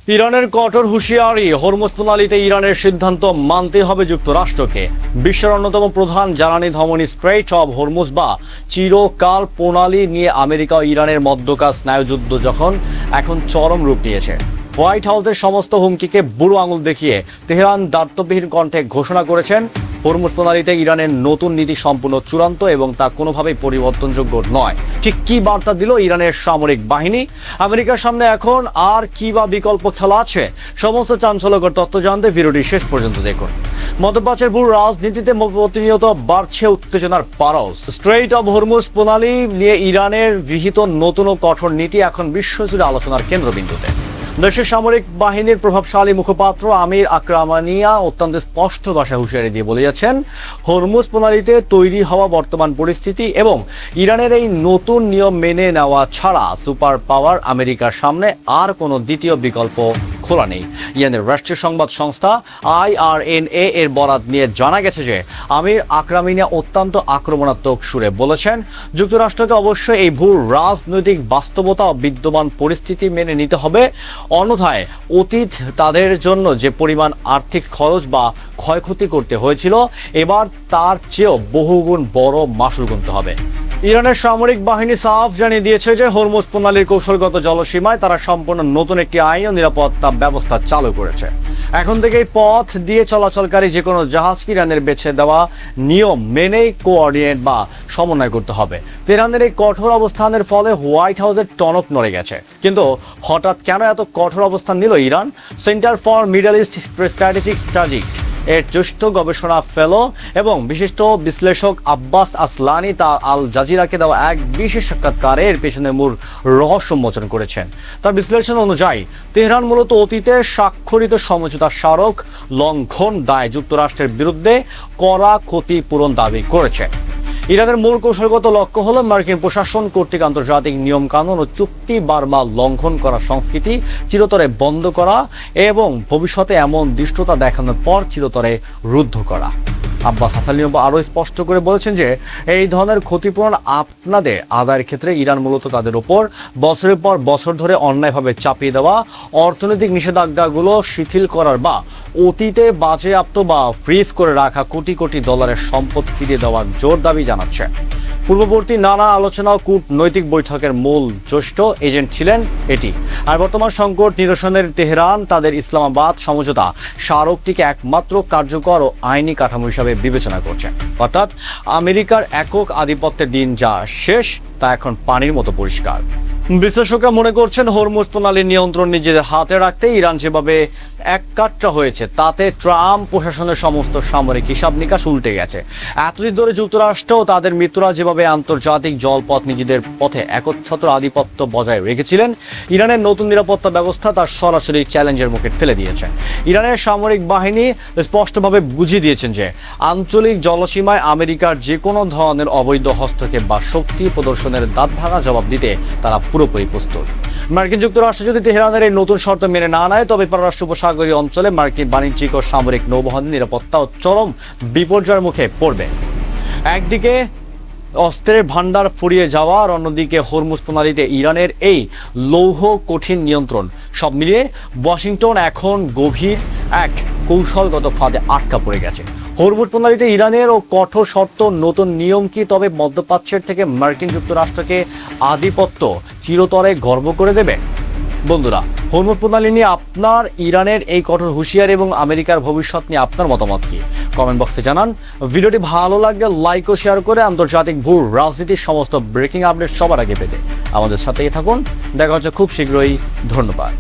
ইরানের কঠোর হুঁশিয়ারি, হরমুজ প্রণালীতে ইরানের সিদ্ধান্ত মানতে হবে যুক্তরাষ্ট্রকে। বিশ্বের অন্যতম প্রধান জ্বালানি ধমনী স্ট্রেইট অব হরমুজ বা চিরকাল প্রণালী নিয়ে আমেরিকা ও ইরানের মধ্যকার স্নায়ুযুদ্ধ এখন চরম রূপ নিয়েছে। হোয়াইট হাউসের সমস্ত হুমকিকে বুড়ো আঙুল দেখিয়ে তেহরান দায়িত্ববিহীন কণ্ঠে ঘোষণা করেছেন হরমুজ প্রণালীতে ইরানের নতুন নীতি সম্পূর্ণ চূড়ান্ত এবং তা কোনোভাবেই পরিবর্তনযোগ্য নয়। ঠিক কি বার্তা দিল ইরানের সামরিক বাহিনী? আমেরিকার সামনে এখন আর কি বা বিকল্প খেলা আছে? সমস্ত চাঞ্চল্যকর তথ্য জানতে ভিডিওটি শেষ পর্যন্ত দেখুন। মধ্যপ্রাচ্যের ভূ রাজনীতিতে প্রতিনিয়ত বাড়ছে উত্তেজনার পারস। স্ট্রেইট অব হরমুজ প্রণালী নিয়ে ইরানের গৃহীত নতুন ও কঠোর নীতি এখন বিশ্বজুড়ে আলোচনার কেন্দ্রবিন্দুতে। দেশের সামরিক বাহিনীর প্রভাবশালী মুখপাত্র আমির আকরামানিয়া অত্যন্ত স্পষ্ট ভাষায় হুঁশিয়ারি দিয়ে বলে যাচ্ছেন, হরমুজ প্রণালীতে তৈরি হওয়া বর্তমান পরিস্থিতি এবং ইরানের এই নতুন নিয়ম মেনে নেওয়া ছাড়া সুপার পাওয়ার আমেরিকার সামনে আর কোনো দ্বিতীয় বিকল্প খোলা নেই। ইরানের রাষ্ট্রীয় সংবাদ সংস্থা IRNA এর বরাত নিয়ে জানা গেছে যে আমির আকরামিনিয়া অত্যন্ত আক্রমণাত্মক সুরে বলেছেন, যুক্তরাষ্ট্রকে অবশ্যই এই ভূ রাজনৈতিক বাস্তবতা ও বিদ্যমান পরিস্থিতি মেনে নিতে হবে, অন্যথায় অতীত তাদের জন্য যে পরিমাণ আর্থিক খরচ বা ক্ষয়ক্ষতি করতে হয়েছিল এবার তার চেয়েও বহুগুণ বড় মাশুল গুনতে হবে। ইরানের সামরিক বাহিনী সাফ জানিয়ে দিয়েছে যে হরমুজ প্রণালীর কৌশলগত জলসীমায় তারা সম্পূর্ণ নতুন একটি আইন ও নিরাপত্তা ব্যবস্থা চালু করেছে। এখন থেকে এই পথ দিয়ে চলাচলকারী যে কোনো জাহাজকে ইরানের বেছে দেওয়া নিয়ম মেনেই কোঅর্ডিনেট বা সমন্বয় করতে হবে। তেহরানের এই কঠোর অবস্থানের ফলে হোয়াইট হাউসের টনক নড়ে গেছে। কিন্তু হঠাৎ কেন এত কঠোর অবস্থান নিল Iran? Centre for middle east strategic study এর জ্যেষ্ঠ গবেষণা ফেলো এবং বিশিষ্ট বিশ্লেষক আব্বাস আসলানি তা আল জাজিরাকে দেওয়া এক বিশেষ সাক্ষাৎকারে এর পেছনে মূল রহস্য উন্মোচন করেছেন। তার বিশ্লেষণ অনুযায়ী তেহরান মূলত অতীতে স্বাক্ষরিত সমঝোতা স্মারক লঙ্ঘন দায় যুক্তরাষ্ট্রের বিরুদ্ধে কড়া ক্ষতিপূরণ দাবি করেছে। ইরানের মূল কৌশলগত লক্ষ্য হল মার্কিন প্রশাসন কর্তৃক আন্তর্জাতিক নিয়মকানুন ও চুক্তি বারবার লঙ্ঘন করা সংস্কৃতি চিরতরে বন্ধ করা এবং ভবিষ্যতে এমন দৃষ্টতা দেখানোর পর চিরতরে রুদ্ধ করা। আব্বাস হাসানি আরও স্পষ্ট করে বলেছেন যে এই ধরনের ক্ষতিপূরণ আপনাদের আদায়ের ক্ষেত্রে ইরান মূলত তাদের ওপর বছরের পর বছর ধরে অন্যায়ভাবে চাপিয়ে দেওয়া অর্থনৈতিক নিষেধাজ্ঞাগুলো শিথিল করার বা অতীতে বাজেয়াপ্ত বা ফ্রিজ করে রাখা কোটি কোটি ডলারের সম্পদ ফিরিয়ে দেওয়ার জোর দাবি জানাচ্ছে। পূর্ববর্তী নানা আলোচনা ও কূটনৈতিক বৈঠকের মূল জ্যেষ্ঠ এজেন্ট ছিলেন এটি। আর বর্তমান সংকট নিরসনের তেহরান তাদের ইসলামাবাদ সমঝোতা স্মারকটিকে একমাত্র কার্যকর ও আইনি কাঠামো হিসাবে বিবেচনা করছে। অর্থাৎ আমেরিকার একক আধিপত্যের দিন যা শেষ তা এখন পানির মতো পরিষ্কার। বিশ্লেষকরা মনে করছেন হরমুজ প্রণালীর নিয়ন্ত্রণ নিজেদের হাতে রাখতে ইরান যেভাবে এককাট্টা হয়েছে তাতে ট্রাম্প প্রশাসনের সমস্ত সামরিক হিসাব নিকাশ উল্টে গেছে। এতদিন ধরে যুক্তরাষ্ট্র ও তাদের মিত্ররা যেভাবে আন্তর্জাতিক জলপথ নিজেদের পথে একচ্ছত্র আধিপত্য বজায় রেখেছিলেন, ইরানের নতুন নিরাপত্তা ব্যবস্থা তার সরাসরি চ্যালেঞ্জের মুখে ফেলে দিয়েছে। ইরানের সামরিক বাহিনী স্পষ্টভাবে বুঝিয়ে দিয়েছেন যে আঞ্চলিক জলসীমায় আমেরিকার যে কোনো ধরনের অবৈধ হস্তক্ষেপ বা শক্তি প্রদর্শনের দাঁতভাঙা জবাব দিতে তারা পুরোপুরি প্রস্তুত। মার্কিন যুক্তরাষ্ট্র যদি তেহরানের এই নতুন শর্ত মেনে না নেয় তবে পররাষ্ট্র উপসাগরীয় অঞ্চলে মার্কিন বাণিজ্যিক ও সামরিক নৌবাহিনীর নিরাপত্তাও চরম বিপর্যয়ের মুখে পড়বে। একদিকে অস্ত্রের ভান্ডার ফুরিয়ে যাওয়া আর অন্যদিকে হরমুজ প্রণালীতে ইরানের এই লৌহ কঠিন নিয়ন্ত্রণ, সব মিলিয়ে ওয়াশিংটন এখন গভীর এক কৌশলগত ফাঁদে আটকা পড়ে গেছে। হরমুজ প্রণালীতে ইরানের ও কঠোর শর্ত নতুন নিয়ম কি তবে মধ্যপ্রাচ্যের থেকে মার্কিন যুক্তরাষ্ট্রকে আধিপত্য চিরতরে গর্ব করে দেবে? বন্ধুরা, হরমুজ প্রণালী নিয়ে আপনার ইরানের এই কঠোর হুঁশিয়ারি এবং আমেরিকার ভবিষ্যৎ নিয়ে আপনার মতামত কি? কমেন্ট বক্সে জানান। ভিডিওটি ভালো লাগলে লাইক ও শেয়ার করে আন্তর্জাতিক ভূ রাজনীতির সমস্ত ব্রেকিং আপডেট সবার আগে পেতে আমাদের সাথেই থাকুন। দেখা হচ্ছে খুব শীঘ্রই। ধন্যবাদ।